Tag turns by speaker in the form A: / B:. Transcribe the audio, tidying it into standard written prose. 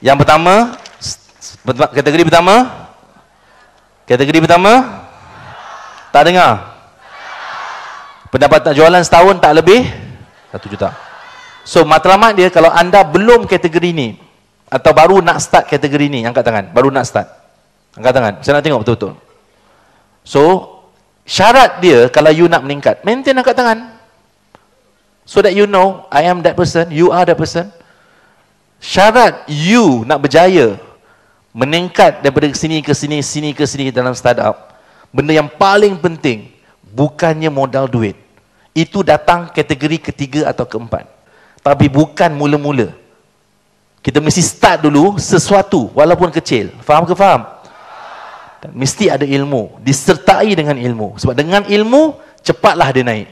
A: Yang pertama, kategori pertama, tak dengar. Pendapatan jualan setahun tak lebih 1 juta. So matlamat dia, kalau anda belum kategori ni atau baru nak start kategori ni, angkat tangan. Baru nak start, angkat tangan. Saya nak tengok betul-betul. So syarat dia, kalau you nak meningkat, maintain angkat tangan, so that you know I am that person, you are that person. Syarat you nak berjaya meningkat daripada sini ke sini, sini ke sini dalam startup, benda yang paling penting bukannya modal duit. Itu datang kategori ketiga atau keempat. Tapi bukan mula-mula. Kita mesti start dulu sesuatu walaupun kecil. Faham ke faham? Dan mesti ada ilmu, disertai dengan ilmu. Sebab dengan ilmu cepatlah dia naik.